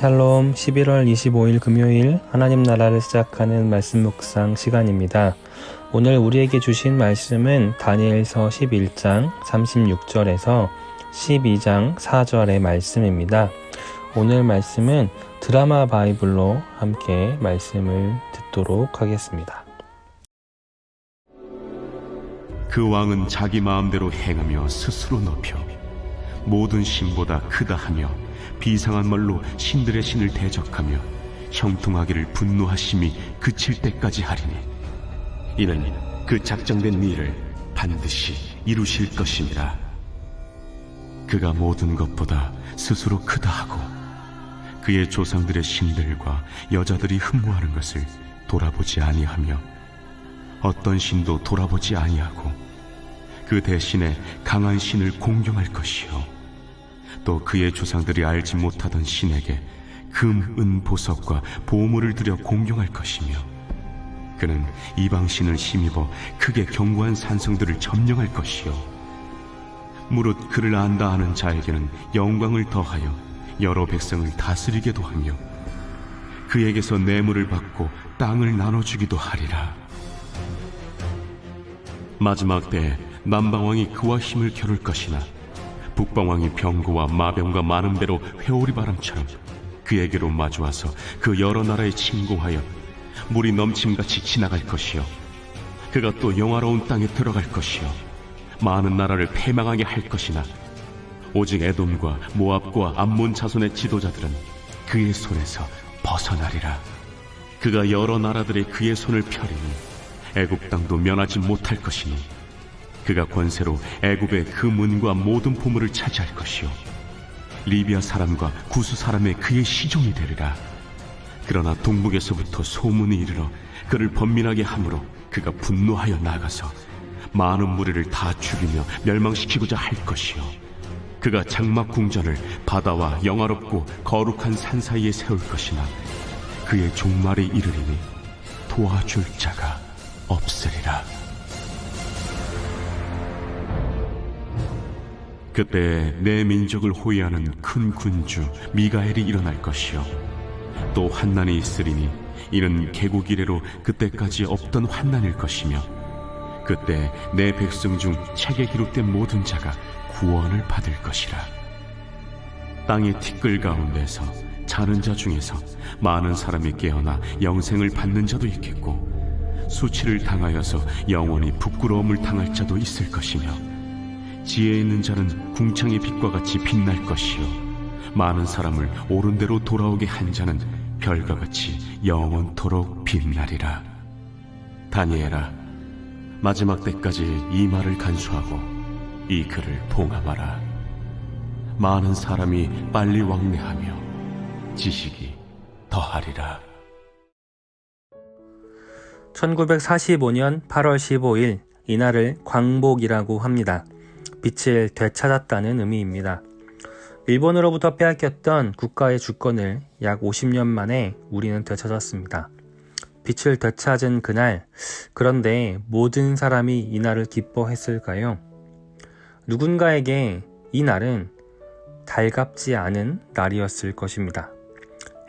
샬롬 11월 25일 금요일 하나님 나라를 시작하는 말씀 묵상 시간입니다. 오늘 우리에게 주신 말씀은 다니엘서 11장 36절에서 12장 4절의 말씀입니다. 오늘 말씀은 드라마 바이블로 함께 말씀을 듣도록 하겠습니다. 그 왕은 자기 마음대로 행하며 스스로 높여 모든 신보다 크다 하며 비상한 말로 신들의 신을 대적하며 형통하기를 분노하심이 그칠 때까지 하리니 이는 그 작정된 일을 반드시 이루실 것이니라. 그가 모든 것보다 스스로 크다 하고 그의 조상들의 신들과 여자들이 흠모하는 것을 돌아보지 아니하며 어떤 신도 돌아보지 아니하고 그 대신에 강한 신을 공경할 것이요 또 그의 조상들이 알지 못하던 신에게 금, 은, 보석과 보물을 들여 공경할 것이며 그는 이방 신을 힘입어 크게 견고한 산성들을 점령할 것이요 무릇 그를 안다 하는 자에게는 영광을 더하여 여러 백성을 다스리게도 하며 그에게서 뇌물을 받고 땅을 나눠주기도 하리라. 마지막 때에 남방왕이 그와 힘을 겨룰 것이나 북방왕이 병거와 마병과 많은 배로 회오리 바람처럼 그에게로 마주와서 그 여러 나라에 침공하여 물이 넘침같이 지나갈 것이요 그가 또 영화로운 땅에 들어갈 것이요 많은 나라를 패망하게 할 것이나 오직 에돔과 모압과 암몬 자손의 지도자들은 그의 손에서 벗어나리라. 그가 여러 나라들의 그의 손을 펴리니 애굽 땅도 면하지 못할 것이니 그가 권세로 애굽의 그 문과 모든 보물을 차지할 것이요 리비아 사람과 구스 사람의 그의 시종이 되리라. 그러나 동북에서부터 소문이 이르러 그를 번민하게 함으로 그가 분노하여 나가서 많은 무리를 다 죽이며 멸망시키고자 할 것이요 그가 장막 궁전을 바다와 영화롭고 거룩한 산 사이에 세울 것이나 그의 종말이 이르리니 도와줄 자가 없으리라. 그때 내 민족을 호위하는 큰 군주 미가엘이 일어날 것이요 또 환난이 있으리니 이는 개국 이래로 그때까지 없던 환난일 것이며 그때 내 백성 중 책에 기록된 모든 자가 구원을 받을 것이라. 땅의 티끌 가운데서 자는 자 중에서 많은 사람이 깨어나 영생을 받는 자도 있겠고 수치를 당하여서 영원히 부끄러움을 당할 자도 있을 것이며 지혜 있는 자는 궁창의 빛과 같이 빛날 것이요 많은 사람을 옳은 대로 돌아오게 한 자는 별과 같이 영원토록 빛나리라. 다니엘아, 마지막 때까지 이 말을 간수하고 이 글을 봉함하라. 많은 사람이 빨리 왕래하며 지식이 더하리라. 1945년 8월 15일 이날을 광복이라고 합니다. 빛을 되찾았다는 의미입니다. 일본으로부터 빼앗겼던 국가의 주권을 약 50년 만에 우리는 되찾았습니다. 빛을 되찾은 그날, 그런데 모든 사람이 이날을 기뻐했을까요? 누군가에게 이 날은 달갑지 않은 날이었을 것입니다.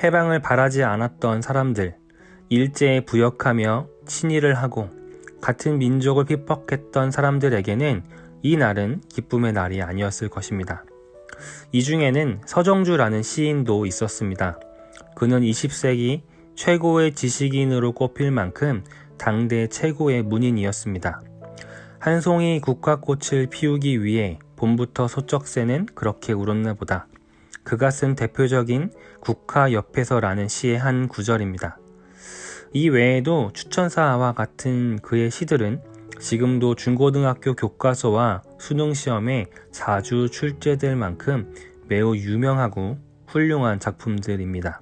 해방을 바라지 않았던 사람들, 일제에 부역하며 친일을 하고 같은 민족을 핍박했던 사람들에게는 이 날은 기쁨의 날이 아니었을 것입니다. 이 중에는 서정주라는 시인도 있었습니다. 그는 20세기 최고의 지식인으로 꼽힐 만큼 당대 최고의 문인이었습니다. 한 송이 국화꽃을 피우기 위해 봄부터 소쩍새는 그렇게 울었나 보다. 그가 쓴 대표적인 국화 옆에서라는 시의 한 구절입니다. 이 외에도 추천사와 같은 그의 시들은 지금도 중고등학교 교과서와 수능시험에 자주 출제될 만큼 매우 유명하고 훌륭한 작품들입니다.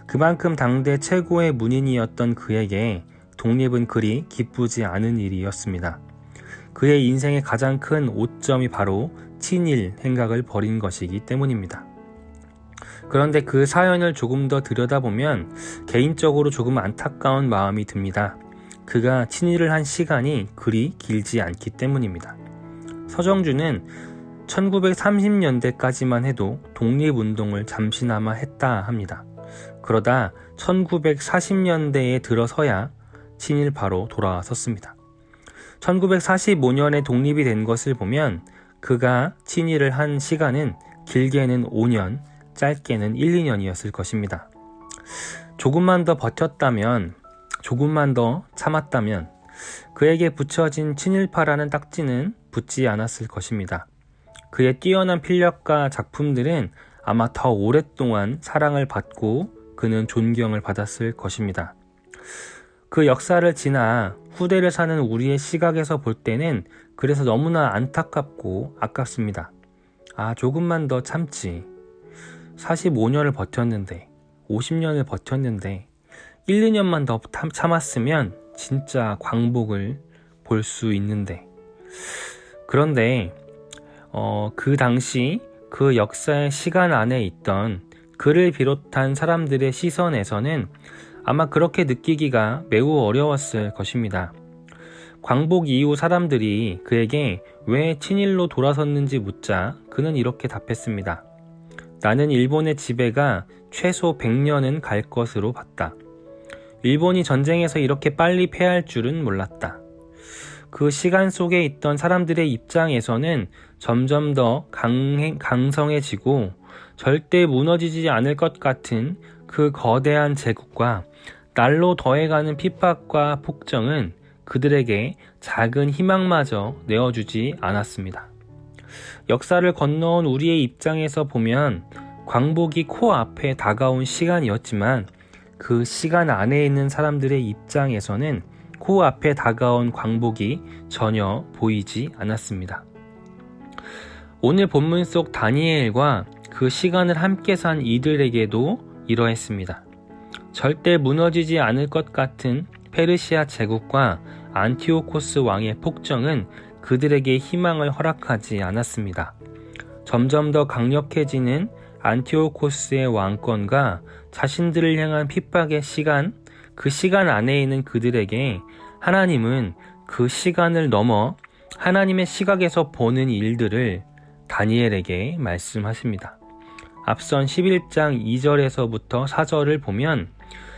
그만큼 당대 최고의 문인이었던 그에게 독립은 그리 기쁘지 않은 일이었습니다. 그의 인생의 가장 큰 오점이 바로 친일 행각을 벌인 것이기 때문입니다. 그런데 그 사연을 조금 더 들여다보면 개인적으로 조금 안타까운 마음이 듭니다. 그가 친일을 한 시간이 그리 길지 않기 때문입니다. 서정주는 1930년대까지만 해도 독립운동을 잠시나마 했다 합니다. 그러다 1940년대에 들어서야 친일파로 돌아섰습니다. 1945년에 독립이 된 것을 보면 그가 친일을 한 시간은 길게는 5년, 짧게는 1, 2년이었을 것입니다. 조금만 더 버텼다면, 조금만 더 참았다면 그에게 붙여진 친일파라는 딱지는 붙지 않았을 것입니다. 그의 뛰어난 필력과 작품들은 아마 더 오랫동안 사랑을 받고 그는 존경을 받았을 것입니다. 그 역사를 지나 후대를 사는 우리의 시각에서 볼 때는 그래서 너무나 안타깝고 아깝습니다. 조금만 더 참지. 45년을 버텼는데, 50년을 버텼는데 1, 2년만 더 참았으면 진짜 광복을 볼 수 있는데, 그런데 그 당시 그 역사의 시간 안에 있던 그를 비롯한 사람들의 시선에서는 아마 그렇게 느끼기가 매우 어려웠을 것입니다. 광복 이후 사람들이 그에게 왜 친일로 돌아섰는지 묻자 그는 이렇게 답했습니다. 나는 일본의 지배가 최소 100년은 갈 것으로 봤다. 일본이 전쟁에서 이렇게 빨리 패할 줄은 몰랐다. 그 시간 속에 있던 사람들의 입장에서는 점점 더 강성해지고 절대 무너지지 않을 것 같은 그 거대한 제국과 날로 더해가는 핍박과 폭정은 그들에게 작은 희망마저 내어주지 않았습니다. 역사를 건너온 우리의 입장에서 보면 광복이 코앞에 다가온 시간이었지만 그 시간 안에 있는 사람들의 입장에서는 코앞에 다가온 광복이 전혀 보이지 않았습니다. 오늘 본문 속 다니엘과 그 시간을 함께 산 이들에게도 이러했습니다. 절대 무너지지 않을 것 같은 페르시아 제국과 안티오코스 왕의 폭정은 그들에게 희망을 허락하지 않았습니다. 점점 더 강력해지는 안티오코스의 왕권과 자신들을 향한 핍박의 시간, 그 시간 안에 있는 그들에게 하나님은 그 시간을 넘어 하나님의 시각에서 보는 일들을 다니엘에게 말씀하십니다. 앞선 11장 2절에서부터 4절을 보면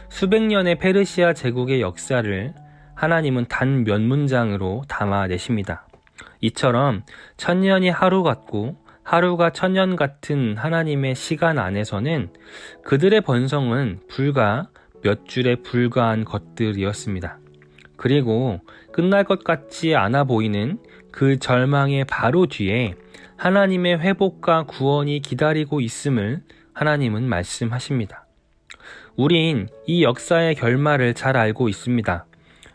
수백 년의 페르시아 제국의 역사를 하나님은 단 몇 문장으로 담아내십니다. 이처럼 천년이 하루 같고 하루가 천년 같은 하나님의 시간 안에서는 그들의 번성은 불과 몇 줄에 불과한 것들이었습니다. 그리고 끝날 것 같지 않아 보이는 그 절망의 바로 뒤에 하나님의 회복과 구원이 기다리고 있음을 하나님은 말씀하십니다. 우린 이 역사의 결말을 잘 알고 있습니다.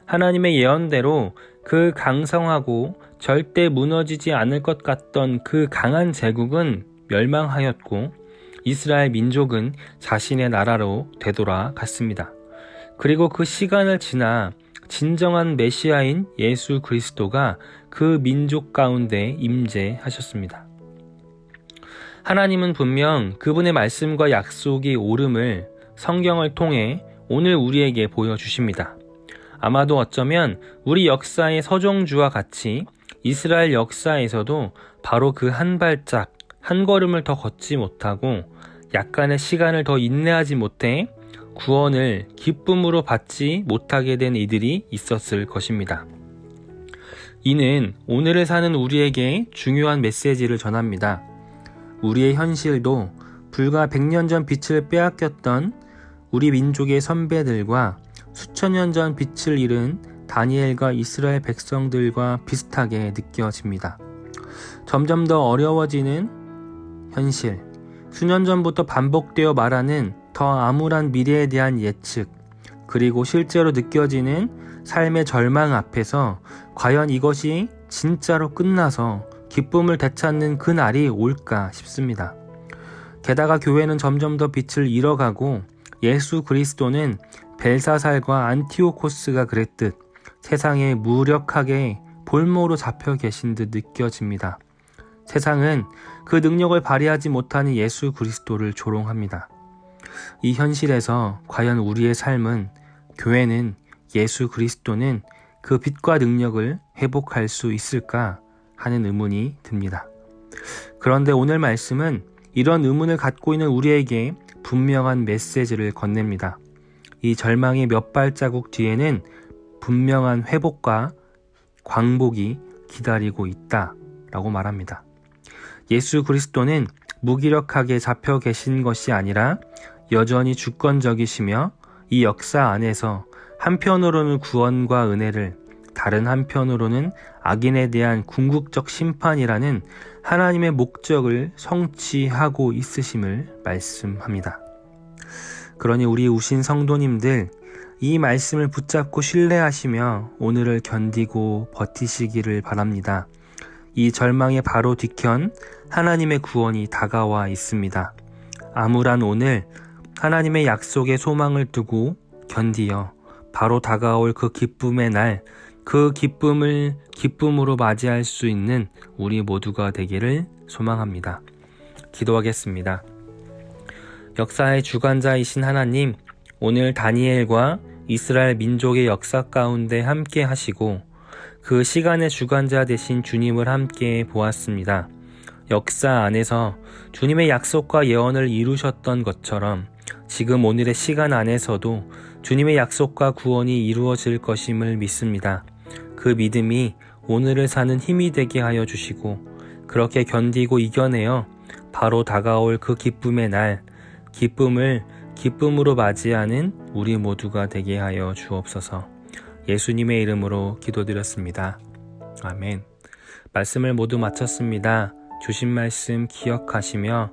하나님의 예언대로 그 강성하고 절대 무너지지 않을 것 같던 그 강한 제국은 멸망하였고 이스라엘 민족은 자신의 나라로 되돌아갔습니다. 그리고 그 시간을 지나 진정한 메시아인 예수 그리스도가 그 민족 가운데 임재하셨습니다. 하나님은 분명 그분의 말씀과 약속이 옳음을 성경을 통해 오늘 우리에게 보여주십니다. 아마도 어쩌면 우리 역사의 서정주와 같이 이스라엘 역사에서도 바로 그 한 발짝, 한 걸음을 더 걷지 못하고 약간의 시간을 더 인내하지 못해 구원을 기쁨으로 받지 못하게 된 이들이 있었을 것입니다. 이는 오늘을 사는 우리에게 중요한 메시지를 전합니다. 우리의 현실도 불과 100년 전 빛을 빼앗겼던 우리 민족의 선배들과 수천 년 전 빛을 잃은 다니엘과 이스라엘 백성들과 비슷하게 느껴집니다. 점점 더 어려워지는 현실, 수년 전부터 반복되어 말하는 더 암울한 미래에 대한 예측, 그리고 실제로 느껴지는 삶의 절망 앞에서 과연 이것이 진짜로 끝나서 기쁨을 되찾는 그 날이 올까 싶습니다. 게다가 교회는 점점 더 빛을 잃어가고 예수 그리스도는 벨사살과 안티오코스가 그랬듯 세상에 무력하게 볼모로 잡혀 계신 듯 느껴집니다. 세상은 그 능력을 발휘하지 못하는 예수 그리스도를 조롱합니다. 이 현실에서 과연 우리의 삶은, 교회는, 예수 그리스도는 그 빛과 능력을 회복할 수 있을까 하는 의문이 듭니다. 그런데 오늘 말씀은 이런 의문을 갖고 있는 우리에게 분명한 메시지를 건넵니다. 이 절망의 몇 발자국 뒤에는 분명한 회복과 광복이 기다리고 있다라고 말합니다. 예수 그리스도는 무기력하게 잡혀 계신 것이 아니라 여전히 주권적이시며 이 역사 안에서 한편으로는 구원과 은혜를, 다른 한편으로는 악인에 대한 궁극적 심판이라는 하나님의 목적을 성취하고 있으심을 말씀합니다. 그러니 우리 우신 성도님들, 이 말씀을 붙잡고 신뢰하시며 오늘을 견디고 버티시기를 바랍니다. 이 절망의 바로 뒤편 하나님의 구원이 다가와 있습니다. 암울한 오늘, 하나님의 약속에 소망을 두고 견디어 바로 다가올 그 기쁨의 날, 그 기쁨을 기쁨으로 맞이할 수 있는 우리 모두가 되기를 소망합니다. 기도하겠습니다. 역사의 주관자이신 하나님, 오늘 다니엘과 이스라엘 민족의 역사 가운데 함께 하시고 그 시간의 주관자 되신 주님을 함께 보았습니다. 역사 안에서 주님의 약속과 예언을 이루셨던 것처럼 지금 오늘의 시간 안에서도 주님의 약속과 구원이 이루어질 것임을 믿습니다. 그 믿음이 오늘을 사는 힘이 되게 하여 주시고 그렇게 견디고 이겨내어 바로 다가올 그 기쁨의 날, 기쁨을 기쁨으로 맞이하는 우리 모두가 되게 하여 주옵소서. 예수님의 이름으로 기도드렸습니다. 아멘. 말씀을 모두 마쳤습니다. 주신 말씀 기억하시며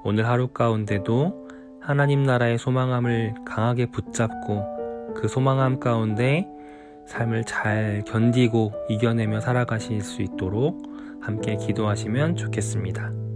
오늘 하루 가운데도 하나님 나라의 소망함을 강하게 붙잡고 그 소망함 가운데 삶을 잘 견디고 이겨내며 살아가실 수 있도록 함께 기도하시면 좋겠습니다.